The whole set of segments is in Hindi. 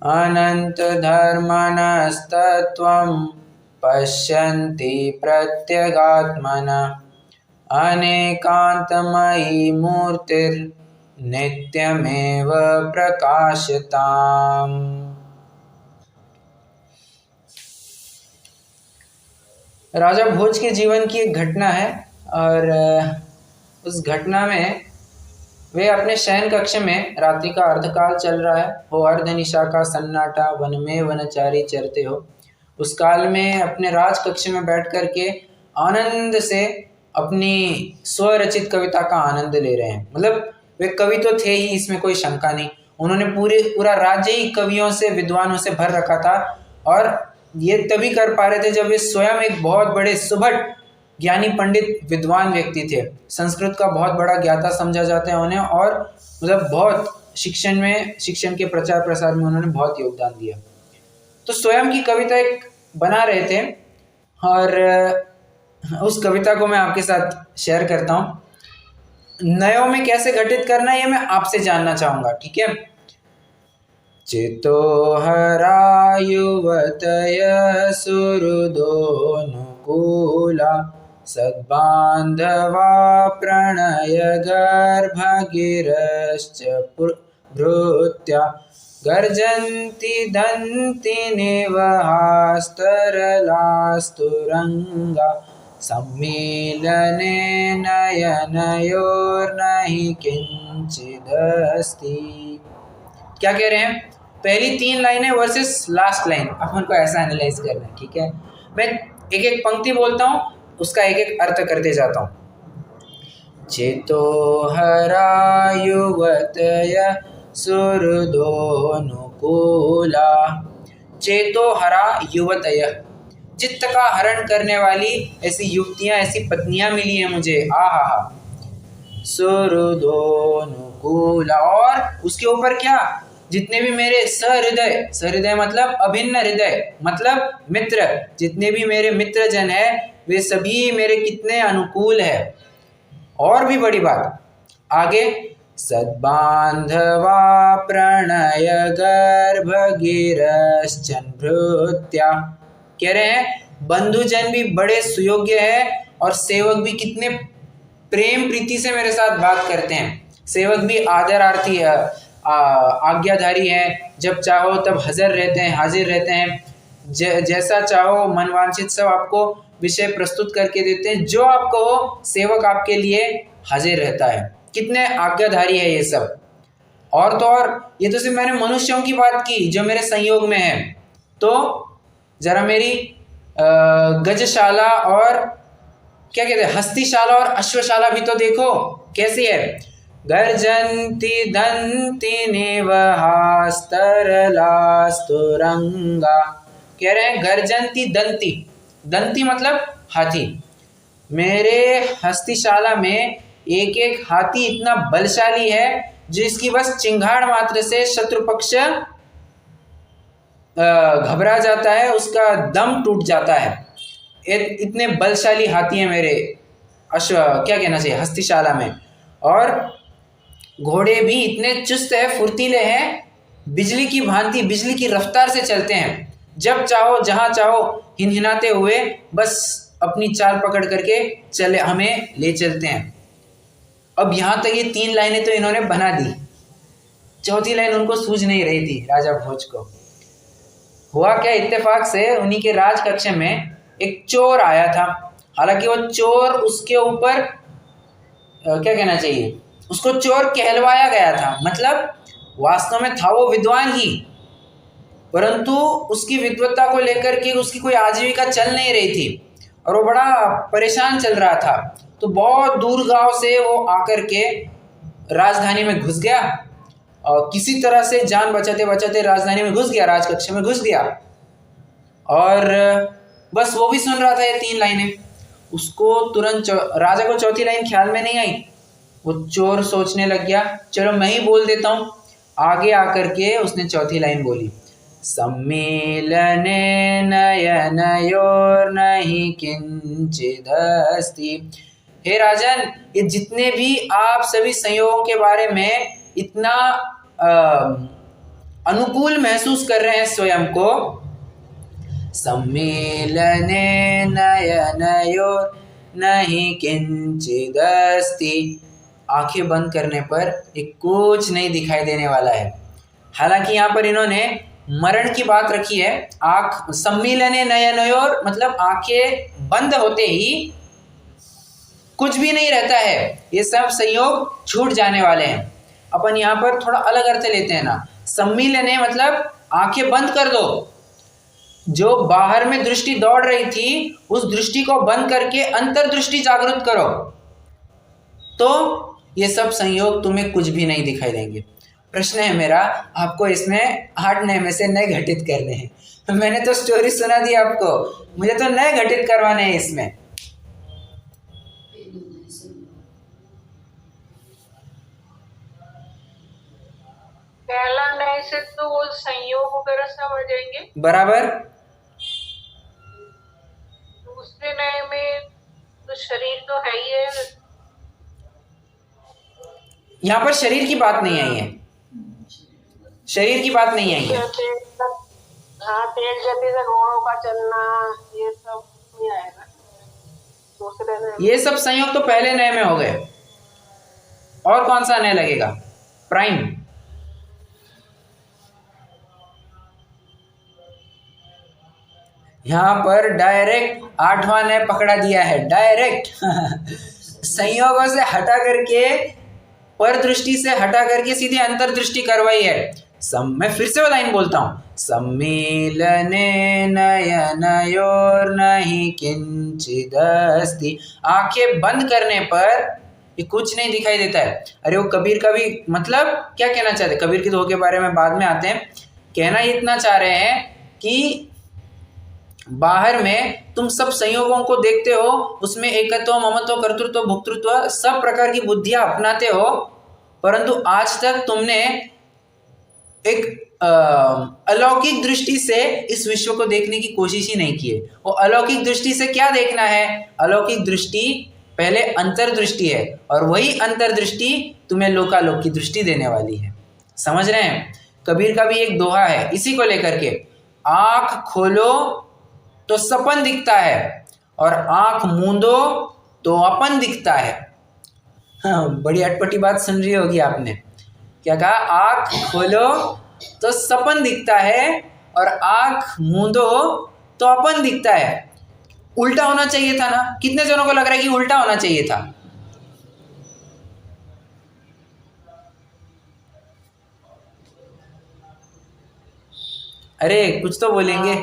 अनन्तधर्मणस्तत्त्वं पश्यन्ति प्रत्यगात्मना अनेकान्तमयी मूर्तिर्नित्यमेव प्रकाशताम्। राजा भोज के जीवन की एक घटना है और उस घटना में वे अपने शयन कक्ष में, रात्रि का अर्धकाल चल रहा है, हो अर्धनिशा का सन्नाटा, वन में वनचारी चरते हो। उस काल में अपने राज कक्ष में बैठ कर के आनंद से अपनी स्वरचित कविता का आनंद ले रहे हैं। मतलब वे कवि तो थे ही, इसमें कोई शंका नहीं। उन्होंने पूरा राज्य ही कवियों से, विद्वानों से भर रखा था और ये तभी कर पा रहे थे जब वे स्वयं एक बहुत बड़े सुभट ज्ञानी पंडित विद्वान व्यक्ति थे। संस्कृत का बहुत बड़ा ज्ञाता समझा जाता है उन्हें और मतलब बहुत शिक्षण के प्रचार प्रसार में उन्होंने बहुत योगदान दिया। तो स्वयं की कविता एक बना रहे थे और उस कविता को मैं आपके साथ शेयर करता हूँ। नयों में कैसे घटित करना है ये मैं आपसे जानना चाहूँगा, ठीक है। चितो हरा युवतय सुहृदोनुकूला सद्बान्धवा प्रणय गर्भगिरश्च भृत्या गर्जन्ति दन्ति निवहास्तरलास्तुरङ्गा सम्मीलने नयनयोर्नहि किंचिदस्ति। क्या कह रहे हैं? पहली 3 लाइनें वर्सेस लास्ट लाइन, अपन को ऐसा एनालाइज करना है, ठीक है। मैं एक एक पंक्ति बोलता हूँ, उसका एक एक अर्थ करते जाता हूँ। चेतो हरा युवतय सुहृदोनुकूला। चेतो हरा युवतय, चित्त का हरण करने वाली ऐसी युवतियां, ऐसी पत्नियां मिली हैं मुझे। आहा। सुहृदोनुकूला, और उसके ऊपर क्या, जितने भी मेरे सहृदय, सहृदय मतलब अभिन्न हृदय मतलब मित्र, जितने भी मेरे मित्र जन है वे सभी मेरे कितने अनुकूल है। और भी बड़ी बात आगे, सद्बांधवा प्रणय गर्भगिरश्चन भृत्या। कह रहे हैं बंधुजन भी बड़े सुयोग्य है और सेवक भी कितने प्रेम प्रीति से मेरे साथ बात करते हैं। सेवक भी आदरार्थी है, आज्ञाधारी है, जब चाहो तब हाजिर रहते हैं, जैसा चाहो मनवांछित सब आपको विषय प्रस्तुत करके देते हैं। जो आप कहो सेवक आपके लिए हाजिर रहता है। कितने आज्ञाधारी है ये सब। और तो और, ये तो सिर्फ मैंने मनुष्यों की बात की जो मेरे संयोग में है। तो जरा मेरी गजशाला और क्या कहते हैं, हस्तिशाला और अश्वशाला भी तो देखो कैसी है। गर्जन्ति दन्ति निवहास्तरलास्तुरंगा। कह रहे हैं गर्जन्ति दंती, दंती मतलब हाथी। मेरे हस्तिशाला में एक एक हाथी इतना बलशाली है जिसकी बस चिंगाड़ मात्र से शत्रु पक्ष घबरा जाता है, उसका दम टूट जाता है। इतने बलशाली हाथी हैं मेरे क्या कहना चाहिए, हस्तिशाला में। और घोड़े भी इतने चुस्त है, फुर्तीले हैं, बिजली की भांति, बिजली की रफ्तार से चलते हैं। जब चाहो जहाँ चाहो हिनहिनाते हुए बस अपनी चाल पकड़ करके चले, हमें ले चलते हैं। अब यहाँ तक ये 3 लाइनें तो इन्होंने बना दी, चौथी लाइन उनको सूझ नहीं रही थी राजा भोज को। हुआ क्या, इत्तेफाक से उन्हीं के राज कक्ष में एक चोर आया था। हालांकि वो चोर, उसके ऊपर क्या कहना चाहिए, उसको चोर कहलवाया गया था। मतलब वास्तव में था वो विद्वान ही, परंतु उसकी विद्वत्ता को लेकर के उसकी कोई आजीविका चल नहीं रही थी और वो बड़ा परेशान चल रहा था। तो बहुत दूर गांव से वो आकर के राजधानी में घुस गया और किसी तरह से जान बचाते बचाते राजधानी में घुस गया, राजकक्ष में घुस गया। और बस वो भी सुन रहा था ये 3 लाइनें। उसको तुरंत राजा को चौथी लाइन ख्याल में नहीं आई। वो चोर सोचने लग गया, चलो मैं ही बोल देता हूँ। आगे आकर के उसने चौथी लाइन बोली, सम्मीलने नयनयोर्नहि किंचिदस्ति। हे राजन, ये जितने भी आप सभी संयोगों के बारे में इतना अनुकूल महसूस कर रहे हैं स्वयं को। सम्मीलने नयनयोर नहीं किंचिदस्ति, आंखें बंद करने पर एक कुछ नहीं दिखाई देने वाला है। हालांकि यहाँ पर इन्होंने मरण की बात रखी है। आंख सम्मीलने नयनयोर मतलब आंखें बंद होते ही कुछ भी नहीं रहता है, ये सब संयोग छूट जाने वाले हैं। अपन यहाँ पर थोड़ा अलग अर्थ लेते हैं ना। सम्मीलने मतलब आंखें बंद कर दो, जो बाहर में दृष्टि दौड़ रही थी उस दृष्टि को बंद करके अंतर्दृष्टि जागृत करो, तो ये सब संयोग तुम्हें कुछ भी नहीं दिखाई देंगे। प्रश्न है मेरा, आपको इसमें 8 नए में से नए घटित करने हैं। मैंने तो स्टोरी सुना दी आपको, मुझे तो नए घटित करवाने हैं इसमें। पहला नए से तो वो संयोग वगैरह सब आ जाएंगे बराबर। दूसरे नए में तो शरीर तो है ही है। यहाँ पर शरीर की बात नहीं आई है, शरीर की बात नहीं आई है। हाँ, तेज गति से घोड़ों का चलना ये सब नहीं आएगा दूसरे नए। ये सब संयोग तो पहले नए में हो गए, और कौन सा नए लगेगा? प्राइम। यहाँ पर डायरेक्ट 8वां नए पकड़ा दिया है, डायरेक्ट संयोगों से हटा करके, पर दृष्टि से हटा करके सीधी अंतर्दृष्टि करवाई है। मैं फिर से लाइन बोलता हूँ, सम्मीलने नयनयोर नहीं किंचिदस्ति, आंखें बंद करने पर ये कुछ नहीं दिखाई देता है। अरे वो कबीर का भी मतलब क्या कहना चाहते, कबीर के धोखे के बारे में बाद में आते हैं। कहना इतना चाह रहे हैं कि बाहर में तुम सब संयोगों को देखते हो, उसमें एकत्व, ममत्व, कर्तृत्व, भोक्तृत्व सब प्रकार की बुद्धियां अपनाते हो, परंतु आज तक तुमने एक अलौकिक दृष्टि से इस विश्व को देखने की कोशिश ही नहीं की है। वो अलौकिक दृष्टि से क्या देखना है? अलौकिक दृष्टि पहले अंतर्दृष्टि है, और वही अंतर्दृष्टि तुम्हें लोकालोक की दृष्टि देने वाली है। समझ रहे हैं? कबीर का भी एक दोहा है इसी को लेकर के, आंख खोलो तो सपन दिखता है और आंख मूंदो तो अपन दिखता है। हाँ, बड़ी अटपटी बात सुन रही होगी आपने। क्या कहा? आंख खोलो तो सपन दिखता है और आंख मूंदो तो अपन दिखता है। उल्टा होना चाहिए था ना? कितने जनों को लग रहा है कि उल्टा होना चाहिए था? अरे कुछ तो बोलेंगे।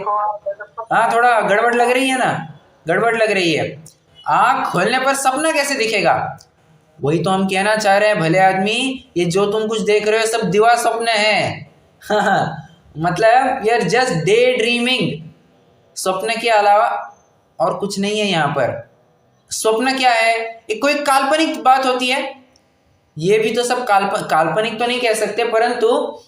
हाँ, थोड़ा गड़बड़ लग रही है ना, गड़बड़ लग रही है। आँख खोलने पर सपना कैसे दिखेगा? वही तो हम कहना चाह रहे हैं भले आदमी, ये जो तुम कुछ देख रहे हो सब दिवा स्वप्न है। मतलब यार जस्ट डे ड्रीमिंग, स्वप्न के अलावा और कुछ नहीं है यहाँ पर। स्वप्न क्या है? एक कोई काल्पनिक बात होती है, ये भी तो सब काल्पनिक तो नहीं कह सकते, परंतु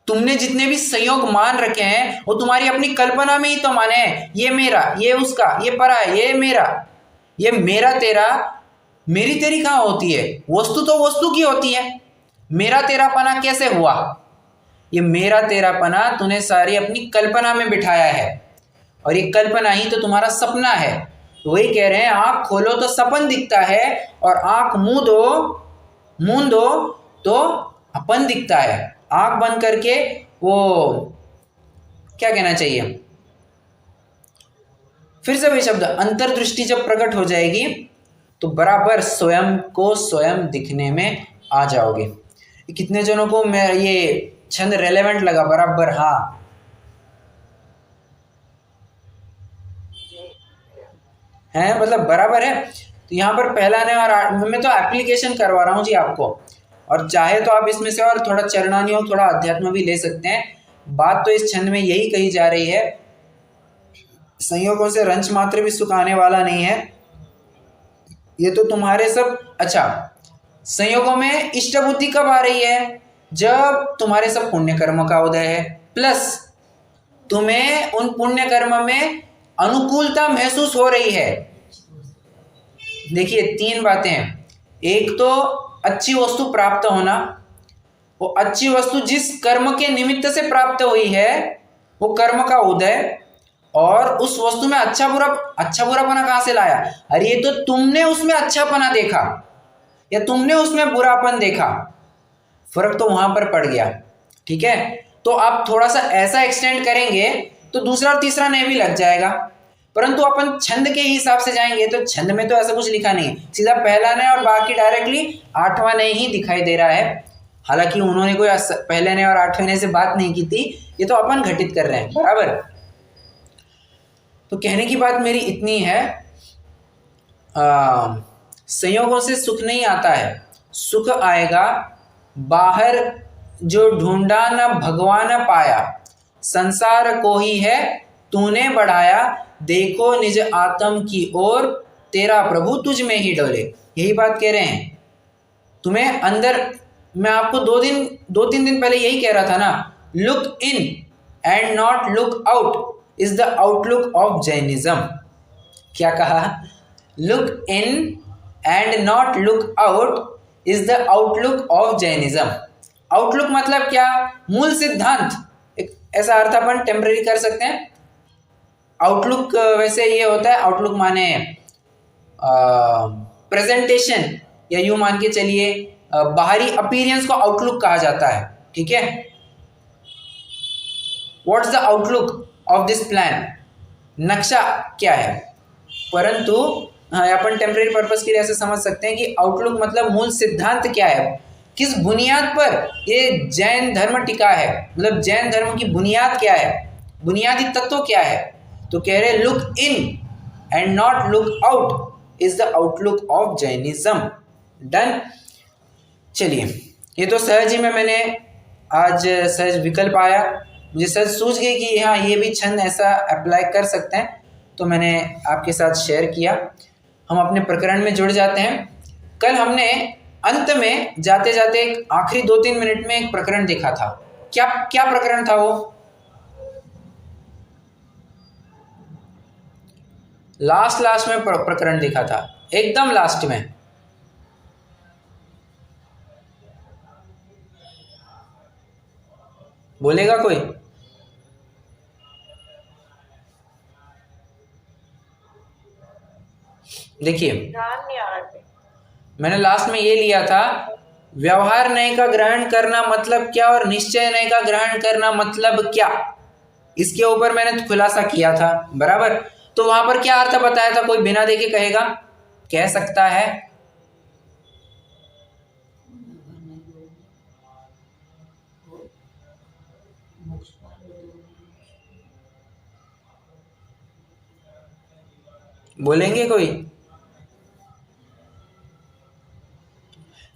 तुमने जितने भी संयोग मान रखे हैं वो तुम्हारी अपनी कल्पना में ही तो माने हैं। ये मेरा, ये उसका, ये परा है, ये मेरा, ये मेरा तेरा, मेरी तेरी कहाँ होती है? वस्तु तो वस्तु की होती है। मेरा तेरापना कैसे हुआ? ये मेरा तेरापना तूने सारी अपनी कल्पना में बिठाया है, और ये कल्पना ही तो तुम्हारा सपना है। तो वही कह रहे हैं, आँख खोलो तो सपन दिखता है और आँख मूंदो तो अपन दिखता है। आँख बंद करके वो क्या कहना चाहिए, फिर से वही शब्द, अंतर्दृष्टि जब प्रकट हो जाएगी तो बराबर स्वयं को स्वयं दिखने में आ जाओगे। कितने जनों को मैं ये छंद रेलेवेंट लगा? बराबर, हाँ है, मतलब बराबर है। तो यहाँ पर पहला ने, और मैं तो एप्लीकेशन करवा रहा हूँ जी आपको, और चाहे तो आप इसमें से और थोड़ा चरणानी और थोड़ा अध्यात्म भी ले सकते हैं। बात तो इस छंद में यही कही जा रही है, संयोगों से रंच मात्र भी सुख आने वाला नहीं है। ये तो तुम्हारे सब, अच्छा संयोगों में इष्ट बुद्धि कब आ रही है? जब तुम्हारे सब पुण्य कर्म का उदय है, प्लस तुम्हें उन पुण्य कर्म में अनुकूलता महसूस हो रही है। देखिए 3 बातें हैं। एक तो अच्छी वस्तु प्राप्त होना, वो अच्छी वस्तु जिस कर्म के निमित्त से प्राप्त हुई है वो कर्म का उदय, और उस वस्तु में अच्छा बुरापना कहाँ से लाया? अरे ये तो तुमने उसमें अच्छापना देखा या तुमने उसमें बुरापन देखा, फर्क तो वहां पर पड़ गया। ठीक है, तो आप थोड़ा सा ऐसा एक्सटेंड करेंगे तो दूसरा और तीसरा नहीं भी लग जाएगा, परंतु अपन छंद के हिसाब से जाएंगे तो छंद में तो ऐसा कुछ लिखा नहीं, सीधा पहला ने और बाकी डायरेक्टली आठवां ने ही दिखाई दे रहा है। हालांकि उन्होंने कोई पहले ने और आठवें ने से बात नहीं की थी, ये तो अपन घटित कर रहे हैं, बराबर। तो कहने की बात मेरी इतनी है, संयोगों से सुख नहीं आता है, सुख आएगा बाहर जो ढूंढा न भगवान पाया, संसार को ही है तूने बढ़ाया, देखो निज आत्म की ओर तेरा प्रभु तुझ में ही डोले। यही बात कह रहे हैं तुम्हें अंदर। मैं आपको 2-3 दिन पहले यही कह रहा था ना, look in and not look out is the outlook of Jainism. क्या कहा? Look in and not look out is the outlook of Jainism. Outlook मतलब क्या? मूल सिद्धांत, एक ऐसा अर्थ अपन टेम्पररी कर सकते हैं। आउटलुक वैसे ये होता है, आउटलुक माने प्रेजेंटेशन, या यूं मान के चलिए बाहरी अपीयरेंस को आउटलुक कहा जाता है। ठीक है, what's the outlook of this plan, नक्शा क्या है। परंतु अपन टेम्पररी पर्पस के लिए ऐसे समझ सकते हैं कि आउटलुक मतलब मूल सिद्धांत क्या है, किस बुनियाद पर ये जैन धर्म टिका है, मतलब जैन धर्म की बुनियाद क्या है, बुनियादी तत्व क्या है। तो कह रहे look in and not look out is the outlook of Jainism. Done. चलिए, ये तो सहज ही में मैंने आज सहज विकल्प आया, मुझे सहज सूझ गई कि हाँ ये भी छंद ऐसा अप्लाई कर सकते हैं, तो मैंने आपके साथ शेयर किया। हम अपने प्रकरण में जुड़ जाते हैं। कल हमने अंत में जाते जाते एक आखिरी 2-3 मिनट में एक प्रकरण देखा था। क्या प्रकरण था वो? लास्ट में प्रकरण देखा था, एकदम लास्ट में। बोलेगा कोई? देखिए, मैंने लास्ट में ये लिया था, व्यवहार नय का ग्रहण करना मतलब क्या और निश्चय नय का ग्रहण करना मतलब क्या, इसके ऊपर मैंने खुलासा किया था, बराबर। तो वहां पर क्या अर्थ बताया था? कोई बिना देखे कहेगा, कह सकता है? बोलेंगे कोई?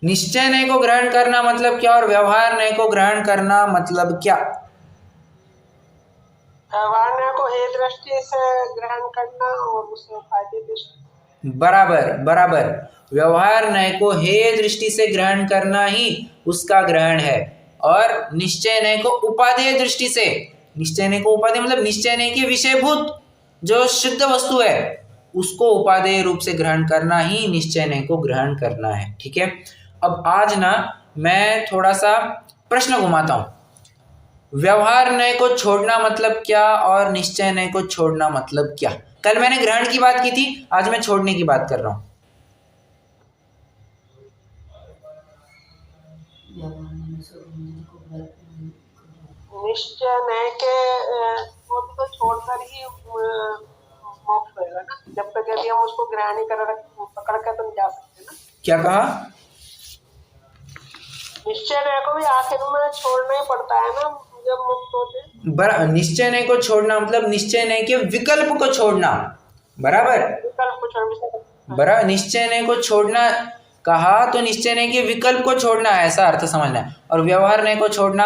निश्चय नय को ग्रहण करना मतलब क्या और व्यवहार नय को ग्रहण करना मतलब क्या? व्यवहार को हे दृष्टि से ग्रहण करना और उसे फायदे दृष्टि। बराबर। व्यवहार नय को हे दृष्टि से ग्रहण करना ही उसका ग्रहण है, और निश्चय नय को उपादेय दृष्टि से, निश्चय नय को उपादेय मतलब निश्चय नय के विषयभूत जो शुद्ध वस्तु है उसको उपादेय रूप से ग्रहण करना ही निश्चय नय को ग्रहण करना है। ठीक है, अब आज ना मैं थोड़ा सा प्रश्न घुमाता हूं। व्यवहार नय को छोड़ना मतलब क्या और निश्चय नय को छोड़ना मतलब क्या? कल मैंने ग्रहण की बात की थी, आज मैं छोड़ने की बात कर रहा हूं। निश्चय नय के तो छोड़कर ही मोक्ष होगा ना, जब तक यदि हम उसको ग्रहण ही पकड़ कर तो नहीं जा सकते ना। क्या कहा? निश्चय नय को भी आखिर में छोड़ना ही पड़ता है ना जब मुक्त होते। निश्चय नय को छोड़ना मतलब निश्चय नय के विकल्प को छोड़ना, बराबर। विकल्प को छोड़ना, निश्चय नय को छोड़ना कहा तो निश्चय नय के विकल्प को छोड़ना, ऐसा अर्थ समझना है। और व्यवहार नय को छोड़ना,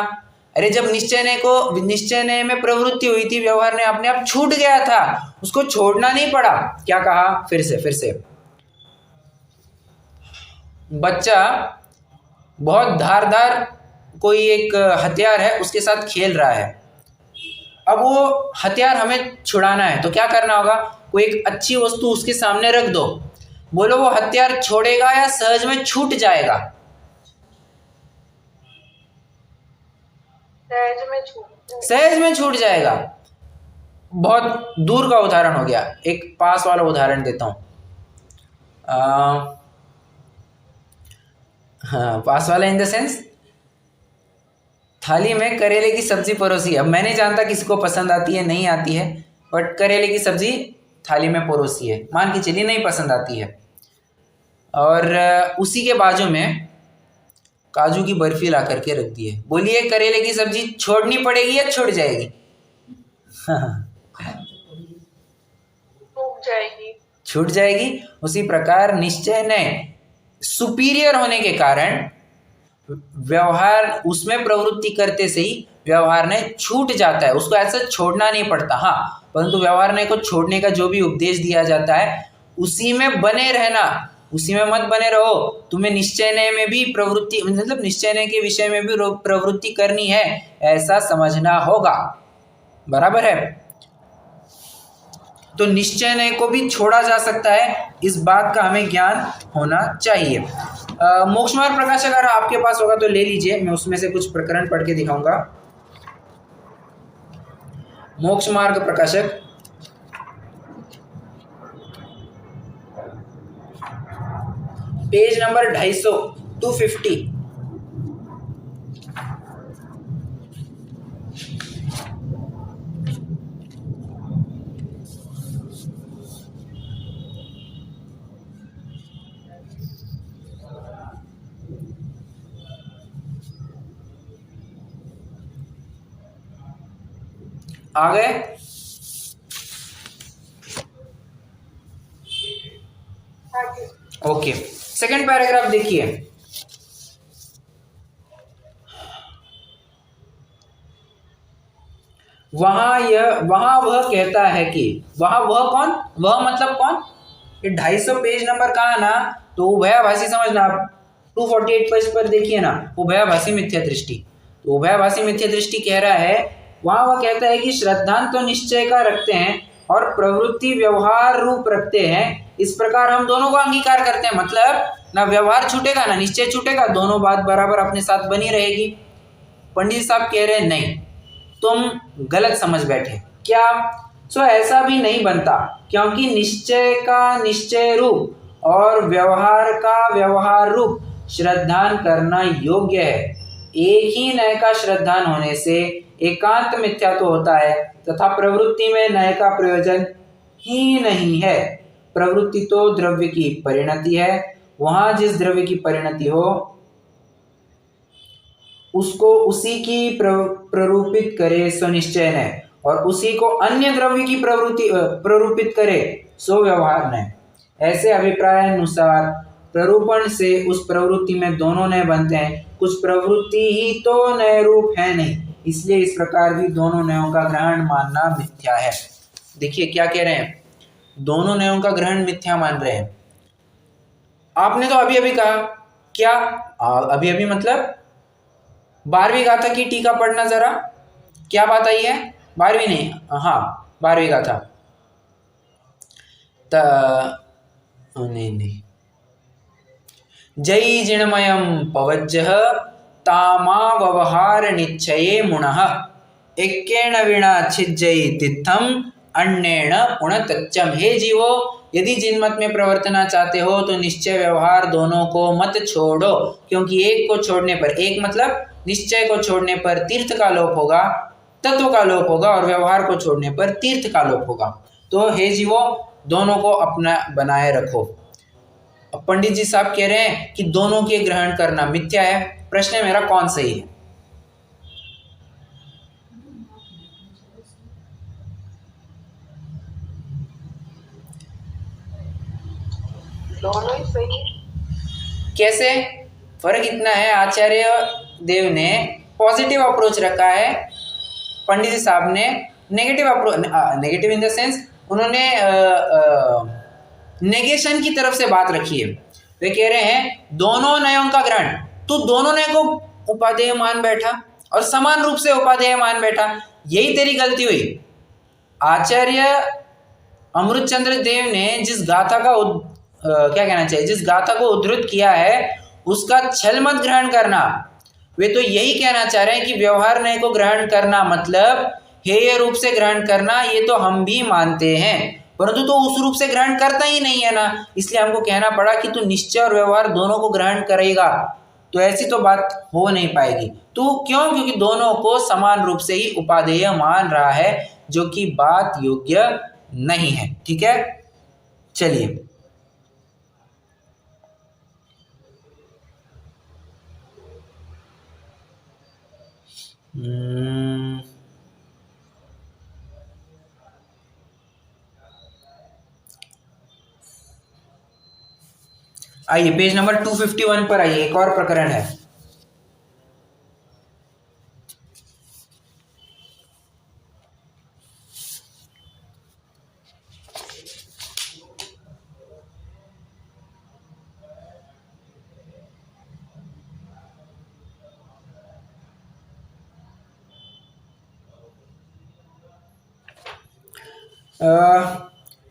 अरे जब निश्चय नय में प्रवृत्ति हुई थी, व्यवहार नय अपने आप छूट गया था, उसको छोड़ना नहीं पड़ा। क्या कहा? फिर से बच्चा बहुत धारदार कोई एक हथियार है उसके साथ खेल रहा है, अब वो हथियार हमें छुड़ाना है, तो क्या करना होगा? कोई एक अच्छी वस्तु उसके सामने रख दो, बोलो वो हथियार छोड़ेगा या सहज में छूट जाएगा? सहज में छूट जाएगा। बहुत दूर का उदाहरण हो गया, एक पास वाला उदाहरण देता हूँ। हाँ, पास वाला इन द सेंस, थाली में करेले की सब्जी परोसी। अब मैं नहीं जानता किसको पसंद आती है नहीं आती है, बट करेले की सब्जी थाली में परोसी है, मान के चलिए नहीं पसंद आती है। और उसी के बाजू में काजू की बर्फी ला करके रख दी है। बोलिए करेले की सब्जी छोड़नी पड़ेगी या छूट जाएगी? छूट जाएगी। उसी प्रकार निश्चय ने सुपीरियर होने के कारण व्यवहार उसमें प्रवृत्ति करते से ही व्यवहार ने छूट जाता है, उसको ऐसा छोड़ना नहीं पड़ता। हाँ, परंतु व्यवहार ने को छोड़ने का जो भी उपदेश दिया जाता है उसी में बने रहना, उसी में मत बने रहो। तुम्हें निश्चय नय में भी प्रवृत्ति, मतलब निश्चय नय के विषय में भी प्रवृत्ति करनी है, ऐसा समझना होगा। बराबर है? तो निश्चय नय को भी छोड़ा जा सकता है, इस बात का हमें ज्ञान होना चाहिए। मोक्ष मार्ग प्रकाशक अगर आपके पास होगा तो ले लीजिए, मैं उसमें से कुछ प्रकरण पढ़ के दिखाऊंगा। मोक्ष मार्ग प्रकाशक पेज नंबर 250 आ गए? ओके, सेकंड पैराग्राफ देखिए। वहां वह कहता है कि वह कौन? वह मतलब कौन? ये 250 पेज नंबर कहाँ है ना, तो उभयाभाषी समझना आप। 248 पेज पर देखिए ना, उभयाभाषी मिथ्या दृष्टि। तो उभयाभाषी मिथ्या दृष्टि कह रहा है, वहां वह कहता है कि श्रद्धांत तो निश्चय का रखते हैं और प्रवृत्ति व्यवहार रूप रखते हैं, इस प्रकार हम दोनों को अंगीकार करते हैं। मतलब ना व्यवहार छूटेगा ना निश्चय छूटेगा, दोनों बात बराबर अपने साथ बनी रहेगी। पंडित साहब कह रहे हैं नहीं, तुम गलत समझ बैठे। क्या? ऐसा भी नहीं बनता, क्योंकि निश्चय का निश्चय रूप और व्यवहार का व्यवहार रूप श्रद्धान करना योग्य है। एक ही नय का श्रद्धान होने से एकांत मिथ्या तो होता है, तथा प्रवृत्ति में नय का प्रयोजन ही नहीं है। प्रवृत्ति तो द्रव्य की परिणति है, वहां जिस द्रव्य की परिणति हो उसको उसी की प्ररूपित करे सो निश्चय नय, और उसी को अन्य द्रव्य की प्ररूपित करे सो व्यवहार नय। ऐसे अभिप्राय अनुसार प्ररूपण से उस प्रवृत्ति में दोनों नय बनते हैं। कुछ प्रवृत्ति ही तो नय रूप है नहीं, इसलिए इस प्रकार भी दोनों नयों का ग्रहण मानना मिथ्या है। देखिए क्या कह रहे हैं, दोनों नयों का ग्रहण मिथ्या मान रहे हैं। आपने तो अभी कहा, क्या अभी मतलब 12वीं गाथा की टीका पढ़ना जरा, क्या बात आई है? 12वीं नहीं, हाँ 12वीं गाथा। नहीं, जयी जिणमयम पवज्जः तामा व्यवहार निश्चये मुणः एकेण वीणा छिज्जयी तिथम अन्येण पुनतच्चम। हे जीवो, यदि जिनमत में प्रवर्तना चाहते हो तो निश्चय व्यवहार दोनों को मत छोड़ो, क्योंकि एक को छोड़ने पर, एक मतलब निश्चय को छोड़ने पर तीर्थ का लोप होगा, तत्व का लोप होगा, और व्यवहार को छोड़ने पर तीर्थ का लोप होगा। तो हे जीवो, दोनों को अपना बनाए रखो। अब पंडित जी साहब कह रहे हैं कि दोनों के ग्रहण करना मिथ्या है। प्रश्न है मेरा, कौन सही है? दोनों ही सही। कैसे? फर्क इतना है, आचार्य देव ने पॉजिटिव अप्रोच रखा है, पंडित जी साहब ने negative approach, negative in the sense उन्होंने नेगेशन की तरफ से बात रखी है। वे कह रहे हैं दोनों नयों का ग्रहण, तो दोनों नय को उपादेय मान बैठा और समान रूप से उपादेय मान बैठा, यही तेरी गलती हुई। आचार्य अमृतचंद्र देव ने जिस गाथा का क्या कहना चाहिए, जिस गाथा को उद्धृत किया है उसका छल मत ग्रहण करना। वे तो यही कहना चाह रहे हैं कि व्यवहार न्याय को ग्रहण करना मतलब हेय रूप से ग्रहण करना, ये तो हम भी मानते हैं, परंतु तो उस रूप से ग्रहण करता ही नहीं है ना, इसलिए हमको कहना पड़ा कि तू निश्चय और व्यवहार दोनों को ग्रहण करेगा। तो ऐसी तो बात हो नहीं पाएगी। तो क्यों? क्योंकि दोनों को समान रूप से ही उपादेय मान रहा है, जो कि बात योग्य नहीं है। ठीक है, चलिए आइए पेज नंबर 251 पर आइए, एक और प्रकरण है।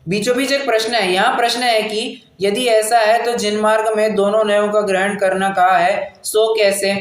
बीचों बीच एक प्रश्न है। यहाँ प्रश्न है कि यदि ऐसा है तो जिन मार्ग में दोनों न्यायों का ग्रहण करना कहा है, सो कैसे?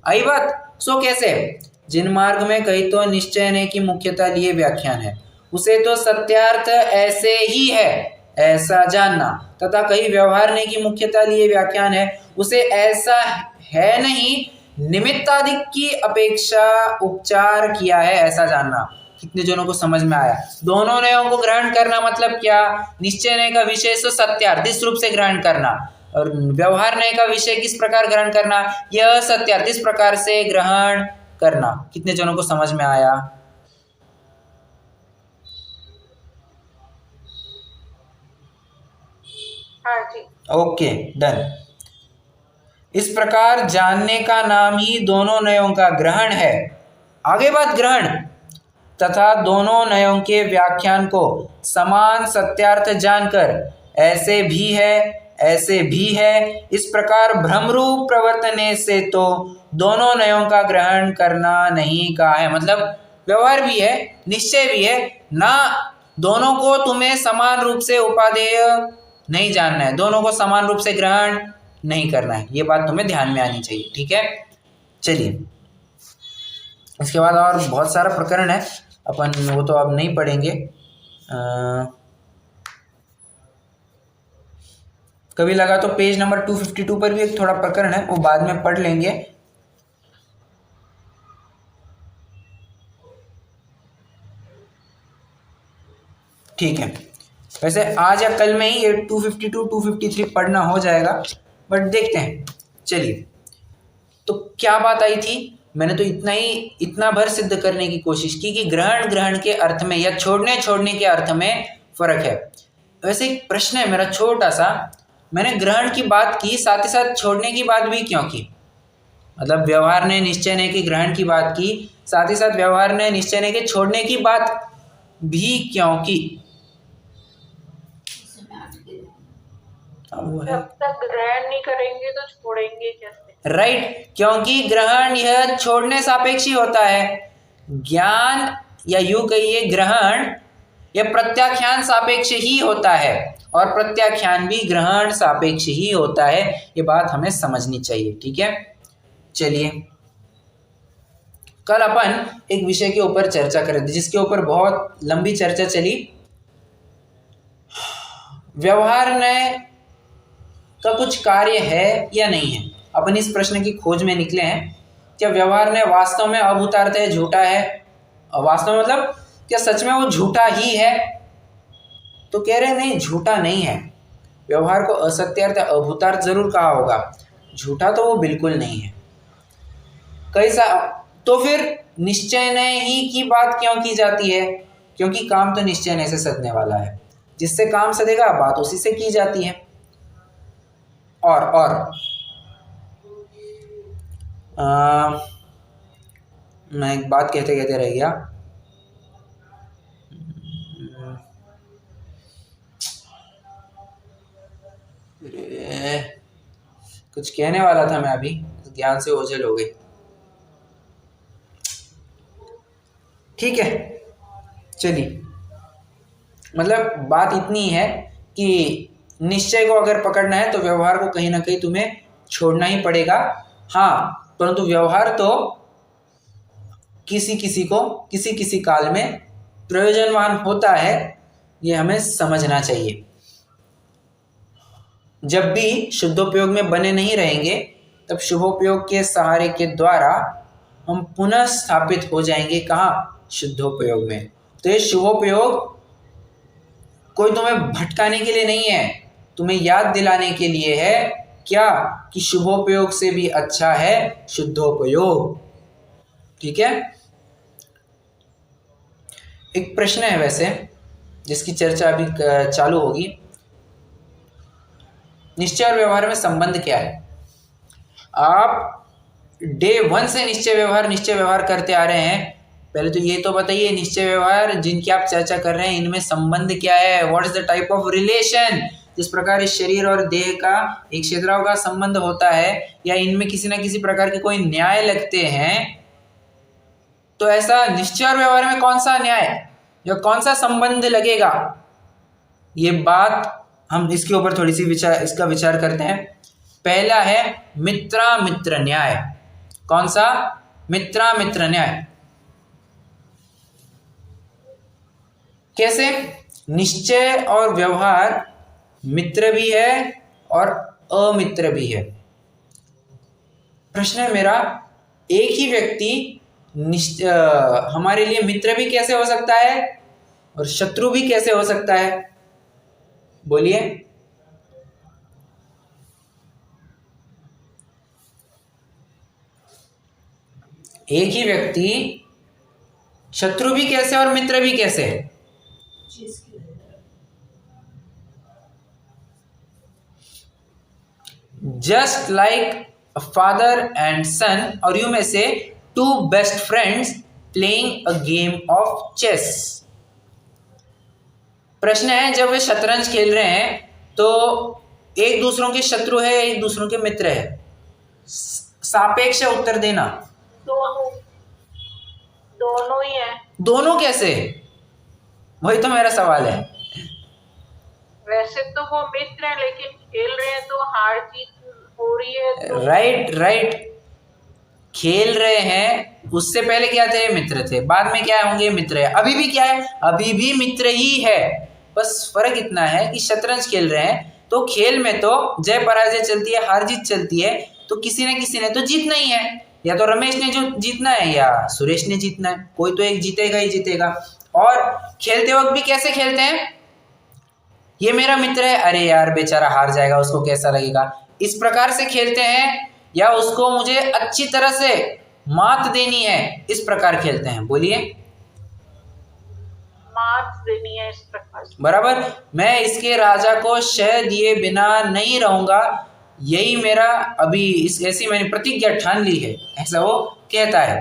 आई बात, सो कैसे? जिन मार्ग में कहीं तो निश्चय ने की मुख्यता लिए व्याख्यान है, उसे तो सत्यार्थ ऐसे ही है ऐसा जानना, तथा कहीं व्यवहार ने की मुख्यता लिए व्याख्यान है, उसे ऐसा है नहीं निमित्ताधिक की अपेक्षा उपचार किया है ऐसा जानना। कितने जनों को समझ में आया? दोनों न्यायों को ग्रहण करना मतलब क्या? निश्चय न्याय का विशेष सत्यार्थ इस रूप से ग्रहण करना, और व्यवहार न्याय का विषय किस प्रकार ग्रहण करना? यह सत्यार्थ इस प्रकार से ग्रहण करना। कितने जनों को समझ में आया? हाँ जी। Okay, done. इस प्रकार जानने का नाम ही दोनों न्यायों का ग्रहण है। आगे बात ग्रहण, तथा दोनों न्यायों के व्याख्यान को समान सत्यार्थ जानकर ऐसे भी है ऐसे भी है, इस प्रकार भ्रमरूप प्रवर्तने से तो दोनों न्यायों का ग्रहण करना नहीं कहा है। मतलब व्यवहार भी है, निश्चय भी है ना, दोनों को तुम्हें समान रूप से उपादेय नहीं जानना है, दोनों को समान रूप से ग्रहण नहीं करना है। ये बात तुम्हें ध्यान में आनी चाहिए। ठीक है, चलिए इसके बाद और बहुत सारा प्रकरण है, अपन वो तो अब नहीं पढ़ेंगे। कभी लगा तो पेज नंबर 252 पर भी एक थोड़ा प्रकरण है, वो बाद में पढ़ लेंगे। ठीक है, वैसे आज या कल में ही ये 252 253 पढ़ना हो जाएगा, बट देखते हैं। चलिए, तो क्या बात आई थी? मैंने तो इतना भर सिद्ध करने की कोशिश की कि ग्रहण के अर्थ में या छोड़ने के अर्थ में फर्क है। वैसे एक प्रश्न है मेरा छोटा सा, मैंने ग्रहण की बात की, साथ ही साथ छोड़ने की बात भी क्यों की? मतलब व्यवहार ने निश्चय ने की ग्रहण की बात की, साथ ही साथ व्यवहार ने निश्चय ने के छोड़ने की बात भी क्यों की? जब तक ग्रहण नहीं करेंगे तो छोड़ेंगे कैसे? राइट, क्योंकि ग्रहण यह छोड़ने सापेक्ष ही होता है। ज्ञान या यूं कहिए ग्रहण यह प्रत्याख्यान सापेक्ष ही होता है, और प्रत्याख्यान भी ग्रहण सापेक्ष ही होता है। ये बात हमें समझनी चाहिए। ठीक है, चलिए कल अपन एक विषय के ऊपर चर्चा कर रहे थे, जिसके ऊपर बहुत लंबी चर्चा चली। व्यवहार न्याय का कुछ कार्य है या नहीं है? अपन इस प्रश्न की खोज में निकले हैं। क्या व्यवहार न्याय वास्तव में अभूतार्थ है, झूठा है? वास्तव में मतलब क्या सच में वो झूठा ही है? तो कह रहे नहीं, झूठा नहीं है। व्यवहार को असत्यार्थ अभूतार्थ जरूर कहा होगा, झूठा तो वो बिल्कुल नहीं है। कैसा? तो फिर निश्चय न्याय ही की बात क्यों की जाती है? क्योंकि काम तो निश्चय न्याय से सदने वाला है, जिससे काम सदेगा बात उसी से की जाती है। और मैं एक बात कहते कहते रह गया। कुछ कहने वाला था मैं, अभी ध्यान से ओझल हो गई। ठीक है, चलिए मतलब बात इतनी है कि निश्चय को अगर पकड़ना है तो व्यवहार को कहीं ना कहीं तुम्हें छोड़ना ही पड़ेगा। हाँ, परंतु व्यवहार तो किसी किसी काल में प्रयोजनवान होता है, ये हमें समझना चाहिए। जब भी शुद्धोपयोग में बने नहीं रहेंगे तब शुभोपयोग के सहारे के द्वारा हम पुनः स्थापित हो जाएंगे कहाँ? शुद्धोपयोग में। तो ये शुभोपयोग कोई तुम्हें भटकाने के लिए नहीं है, तुम्हें याद दिलाने के लिए है क्या? कि शुभोपयोग से भी अच्छा है शुद्धोपयोग। ठीक है। एक प्रश्न है वैसे जिसकी चर्चा अभी चालू होगी। निश्चय और व्यवहार में संबंध क्या है? आप डे 1 से निश्चय व्यवहार करते आ रहे हैं। पहले तो ये तो बताइए, निश्चय व्यवहार जिनकी आप चर्चा कर रहे हैं इनमें संबंध क्या है? What is the type of relation? जिस प्रकार इस शरीर और देह का एक क्षेत्राओं का संबंध होता है, या इनमें किसी न किसी प्रकार के कोई न्याय लगते हैं, तो ऐसा निश्चय और व्यवहार में कौन सा न्याय या कौन सा संबंध लगेगा? ये बात हम इसके ऊपर थोड़ी सी इसका विचार करते हैं। पहला है मित्र न्याय। कौन सा? मित्र न्याय। कैसे? निश्चय और व्यवहार मित्र भी है और अमित्र भी है। प्रश्न है मेरा, एक ही व्यक्ति हमारे लिए मित्र भी कैसे हो सकता है और शत्रु भी कैसे हो सकता है? बोलिए। एक ही व्यक्ति शत्रु भी कैसे और मित्र भी कैसे? Just like a father and son, or you may say two best friends playing a game of chess. प्रश्न है, जब वे शतरंज खेल रहे हैं तो एक दूसरों के शत्रु है, एक दूसरों के मित्र है। सापेक्ष उत्तर देना। दोनों ही है। दोनों कैसे? वही तो मेरा सवाल है। वैसे तो वो मित्र हैं, लेकिन खेल रहे हैं तो हार जीत हो रही है तो... राइट। खेल रहे हैं, उससे पहले क्या थे? मित्र थे। बाद में क्या होंगे? मित्र है। अभी भी क्या है? अभी भी मित्र ही है। बस फर्क इतना है कि शतरंज खेल रहे हैं तो खेल में तो जय पराजय चलती है, हार जीत चलती है, तो किसी ने तो जीतना ही है। या तो रमेश ने जो जीतना है या सुरेश ने जीतना है, कोई तो एक जीतेगा ही जीतेगा। और खेलते वक्त भी कैसे खेलते हैं? ये मेरा मित्र है, अरे यार बेचारा हार जाएगा, उसको कैसा लगेगा, इस प्रकार से खेलते हैं, या उसको मुझे अच्छी तरह से मात देनी है, इस प्रकार खेलते हैं। बोलिए। मात देनी है, इस प्रकार। बराबर। मैं इसके राजा को शह दिए बिना नहीं रहूंगा, यही मेरा अभी ऐसी मैंने प्रतिज्ञा ठान ली है, ऐसा वो कहता है।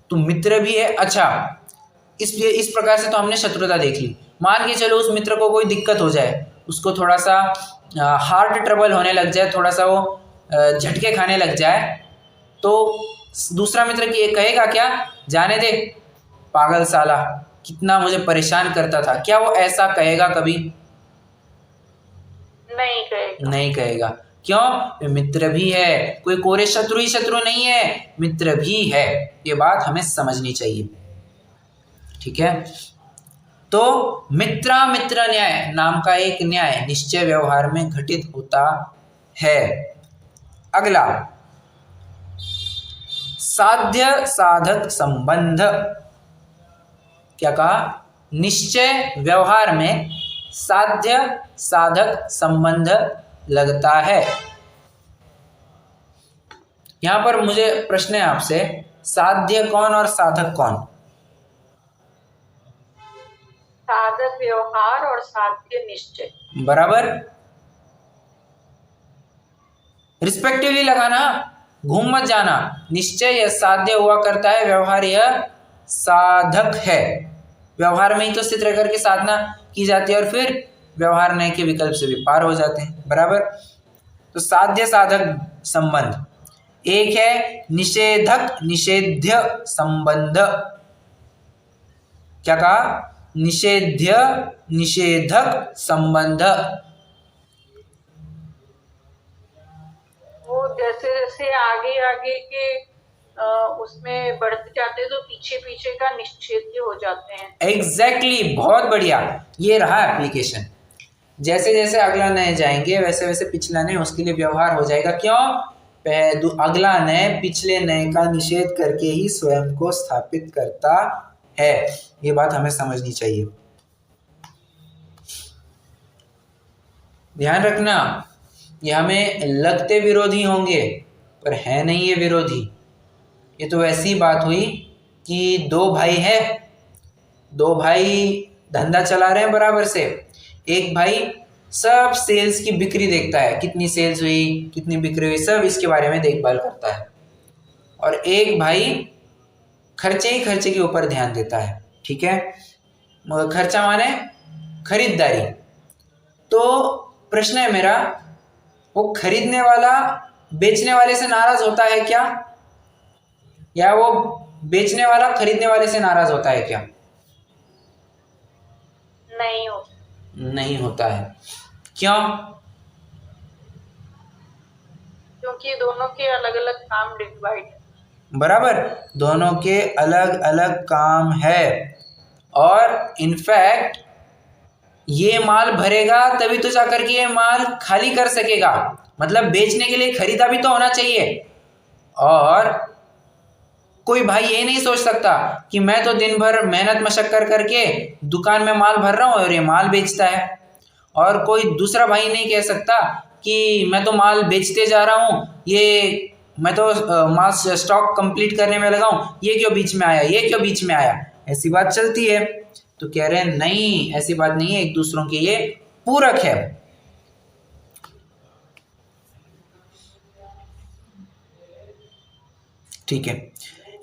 तो मित्र भी है। अच्छा, इस प्रकार से तो हमने शत्रुता देख ली। मान के चलो उस मित्र को कोई दिक्कत हो जाए, उसको थोड़ा सा हार्ट ट्रबल होने लग जाए, थोड़ा सा वो झटके खाने लग जाए, तो दूसरा मित्र की कहेगा क्या? जाने दे, पागल साला, कितना मुझे परेशान करता था। क्या वो ऐसा कहेगा कभी? नहीं कहेगा। क्यों? मित्र भी है, कोई कोरे शत्रु ही शत्रु नहीं है, मित्र भी है। ये बात हमें समझनी चाहिए। ठीक है। तो मित्र न्याय नाम का एक न्याय निश्चय व्यवहार में घटित होता है। अगला, साध्य साधक संबंध। क्या कहा? निश्चय व्यवहार में साध्य साधक संबंध लगता है। यहां पर मुझे प्रश्न है आपसे, साध्य कौन और साधक कौन? साधक व्यवहार और साध्य निश्चय। बराबर। रिस्पेक्टिवली लगाना, घूम मत जाना। निश्चय यह साध्य हुआ करता है, व्यवहार यह साधक है। व्यवहार में ही तो स्थित रह करके साधना की जाती है और फिर व्यवहार नए के विकल्प से भी पार हो जाते हैं। बराबर। तो साध्य साधक संबंध। एक है निषेधक निषेध्य संबंध। क्या कहा? निषेध्य निषेधक संबंध। वो जैसे जैसे आगे आगे के उसमें बढ़ते जाते हैं तो पीछे पीछे का निषेध हो जाते हैं। एग्जैक्टली, बहुत बढ़िया, ये रहा एप्लीकेशन। जैसे जैसे अगला नए जाएंगे वैसे वैसे पिछला नए उसके लिए व्यवहार हो जाएगा। क्यों? अगला नए पिछले नए का निषेध करके ही स्वयं को स्थापित करता है। ये बात हमें समझनी चाहिए, ध्यान रखना। ये हमें लगते विरोधी होंगे पर है नहीं ये विरोधी। ये तो ऐसी बात हुई कि दो भाई है, दो भाई धंधा चला रहे हैं बराबर से। एक भाई सब सेल्स की बिक्री देखता है, कितनी सेल्स हुई, कितनी बिक्री हुई, सब इसके बारे में देखभाल करता है। और एक भाई खर्चे ही खर्चे के ऊपर ध्यान देता है। ठीक है, मगर खर्चा माने खरीदारी। तो प्रश्न है मेरा, वो खरीदने वाला बेचने वाले से नाराज होता है क्या, या वो बेचने वाला खरीदने वाले से नाराज होता है क्या? नहीं होता। नहीं होता है। क्यों? क्योंकि दोनों के अलग अलग काम डिवाइड। बराबर, दोनों के अलग अलग काम है। और इनफैक्ट ये माल भरेगा तभी तो जाकर के ये माल खाली कर सकेगा। मतलब बेचने के लिए खरीदा भी तो होना चाहिए। और कोई भाई ये नहीं सोच सकता कि मैं तो दिन भर मेहनत मशक्कर करके दुकान में माल भर रहा हूँ और ये माल बेचता है। और कोई दूसरा भाई नहीं कह सकता कि मैं तो माल बेचते जा रहा हूँ, ये मैं तो माल स्टॉक कंप्लीट करने में लगा हूँ, ये क्यों बीच में आया, ये क्यों बीच में आया। ऐसी बात चलती है। तो कह रहे हैं नहीं, ऐसी बात नहीं है, एक दूसरों के ये पूरक है। ठीक है,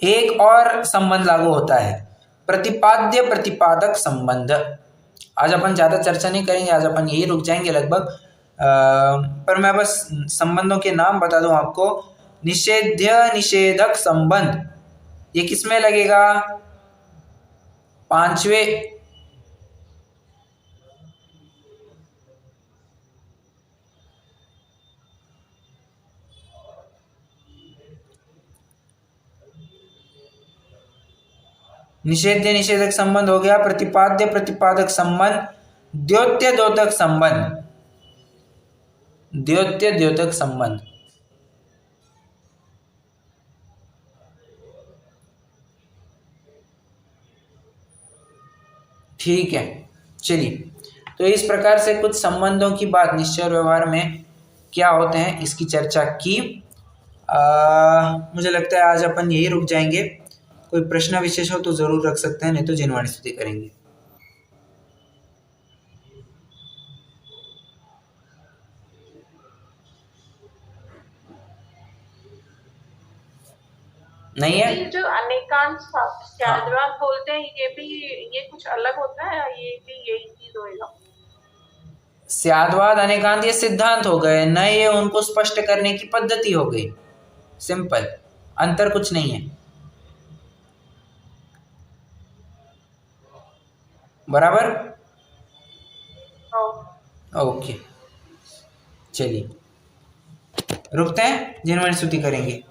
एक और संबंध लागू होता है, प्रतिपाद्य प्रतिपादक संबंध। आज अपन ज़्यादा चर्चा नहीं करेंगे, आज अपन यही रुक जाएंगे लगभग। पर मैं बस संबंधों के नाम बता दूं आपको। निषेध्य निषेधक संबंध, ये किसमें लगेगा? पांचवें निषेध्य निषेधक संबंध हो गया, प्रतिपाद्य प्रतिपादक संबंध, द्योत्य द्योतक संबंध, द्योत्य द्योतक संबंध। ठीक है, चलिए। तो इस प्रकार से कुछ संबंधों की बात निश्चय और व्यवहार में क्या होते हैं इसकी चर्चा की। मुझे लगता है आज अपन यही रुक जाएंगे। कोई प्रश्न विशेष हो तो जरूर रख सकते हैं, नहीं तो जिनवाणी स्तुति करेंगे। नहीं है? ये जो अनेकांश स्याद्वाद बोलते हैं ये भी, ये कुछ अलग होता है, ये भी यही चीज होएगा? स्याद्वाद अनेकांत ये सिद्धांत हो गए, न ये उनको स्पष्ट करने की पद्धति हो गई। सिंपल, अंतर कुछ नहीं है। बराबर, ओके। चलिए रुकते हैं, जिनवाणी स्तुति करेंगे।